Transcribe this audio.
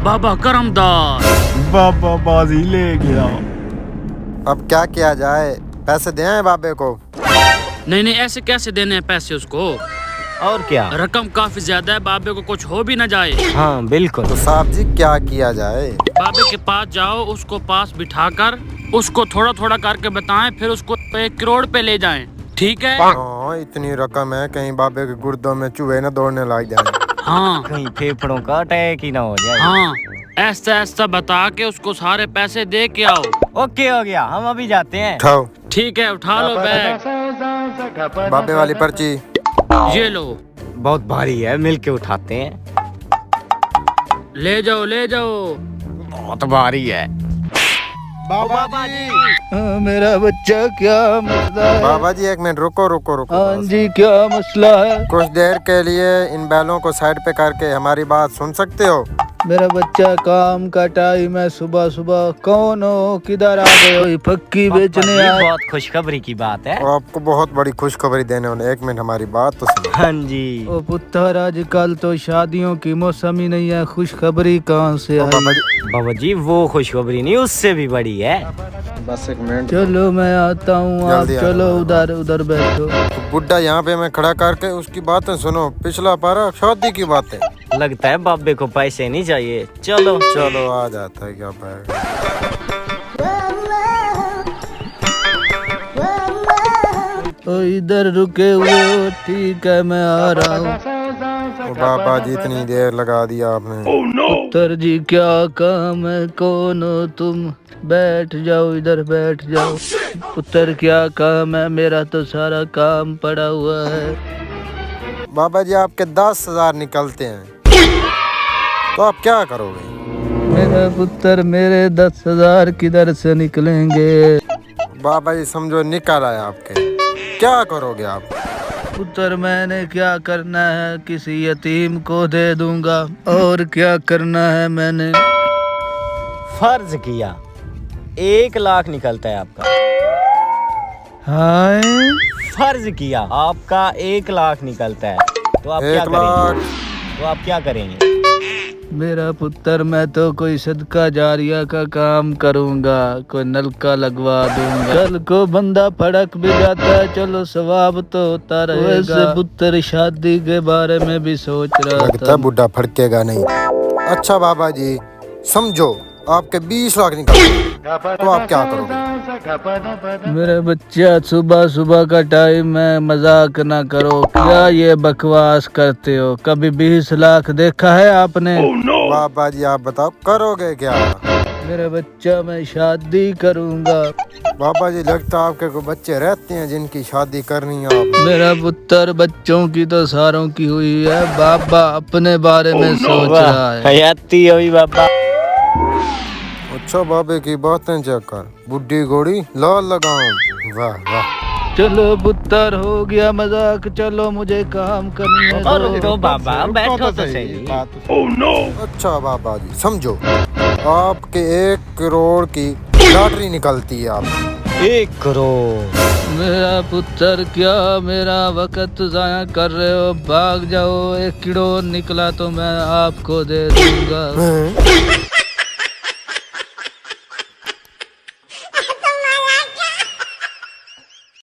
बाबा करमदार। बाबा बाजी ले गया। अब क्या किया जाए, पैसे दें बाबे को? नहीं नहीं, ऐसे कैसे देने हैं पैसे उसको? और क्या, रकम काफी ज्यादा है, बाबे को कुछ हो भी न जाए। हाँ बिल्कुल। तो साहब जी क्या किया जाए? बाबे के पास जाओ, उसको पास बिठाकर उसको थोड़ा थोड़ा करके बताएं, फिर उसको 1 करोड़ पे ले जाएं, ठीक है? हाँ, इतनी रकम है, कहीं बाबे के गुर्दों में चूहे न दौड़ने लग जाए। हाँ कहीं फेफड़ों का अटैक ही ना हो जाए। हाँ, ऐसा ऐसा बता के उसको सारे पैसे दे के आओ। ओके हो गया, हम अभी जाते हैं। उठाओ ठीक है, उठा लो बैग। बाबे वाली पर्ची। ये लो, बहुत भारी है, मिल के उठाते हैं। ले जाओ ले जाओ। बहुत भारी है। बाबा जी, मेरा बच्चा क्या मसला है? बाबा जी एक मिनट रुको रुको रुको। हाँ जी, क्या मसला है? कुछ देर के लिए इन बैलों को साइड पे करके हमारी बात सुन सकते हो? मेरा बच्चा, काम का टाइम है, सुबह सुबह कौन हो, किधर आ गए हो? ये फक्की बेचने ये आए? बहुत खुशखबरी की बात है। और आपको बहुत बड़ी खुशखबरी देने वाले, एक मिनट हमारी बात तो सुनो। हाँ जी। ओ पुत्र, आजकल तो शादियों की मौसम ही नहीं है, खुशखबरी कहाँ से आई? बाबा जी बाबा जी वो खुशखबरी नहीं, उससे भी बड़ी है। बस एक मिनट। चलो मैं आता हूँ, आप जल्दी आ चलो जाओ। उधर उधर बैठो। तो बुड्ढा यहाँ पे मैं खड़ा करके उसकी बातें सुनो। पिछला पारा शादी की बातें। लगता है बाबे को पैसे नहीं चाहिए। चलो चलो आ जाता है क्या बैग। ओ इधर रुके हुए हो? ठीक है, मैं आ रहा हूँ। ओ बाबा जी इतनी देर लगा दिया आपने। पुत्र जी क्या काम है, कौन हो तुम? बैठ जाओ, इधर बैठ जाओ। पुत्र क्या काम है, मेरा तो सारा काम पड़ा हुआ है। बाबा जी आपके 10,000 निकलते हैं, तो आप क्या करोगे? मेरा पुत्र, मेरे 10,000 किधर से निकलेंगे? बाबा जी समझो निकल आया आपके, क्या करोगे आप? पुत्र मैंने क्या करना है, किसी यतीम को दे दूंगा। और क्या करना है मैंने? फर्ज किया 1 लाख निकलता है आपका। हाय, फर्ज किया आपका 1 लाख निकलता है, तो आप क्या 1 लाख। करेंगे? तो आप क्या करेंगे? मेरा पुत्र, मैं तो कोई सदका जारिया का काम करूंगा, कोई नलका लगवा दूंगा। कल को बंदा फड़क भी जाता है, चलो सवाब तो होता रहेगा। वैसे पुत्र शादी के बारे में भी सोच रहा लगता था। है बुढ़ा फड़केगा नहीं। अच्छा बाबा जी समझो आपके 20 लाख निकलते, तो आप क्या करोगे? मेरे बच्चा, सुबह सुबह का टाइम है, मजाक ना करो। क्या ये बकवास करते हो? कभी 20 लाख देखा है आपने? बाबा जी आप बताओ करोगे क्या? मेरे बच्चा, मैं शादी करूंगा। बाबा जी लगता है आपके को बच्चे रहते हैं जिनकी शादी करनी है आप। मेरा पुत्र, बच्चों की तो सारों की हुई है, बाबा अपने बारे में सोच रहा है। हयाती हुई बाबा। अच्छा बाबे की बातें चेक कर, बुढ़ी घोड़ी लाल लगाऊं। वाह वाह। चलो पुत्र, हो गया मजाक, चलो मुझे काम करने और दो। तो बाबा बैठो तो सही। अच्छा बाबा जी समझो आपके 1 करोड़ की लॉटरी निकलती है आप। 1 करोड़। मेरा पुत्र, क्या मेरा वक्त जाया कर रहे हो? भाग जाओ, 1 करोड़ निकला तो मैं आपको दे दूंगा।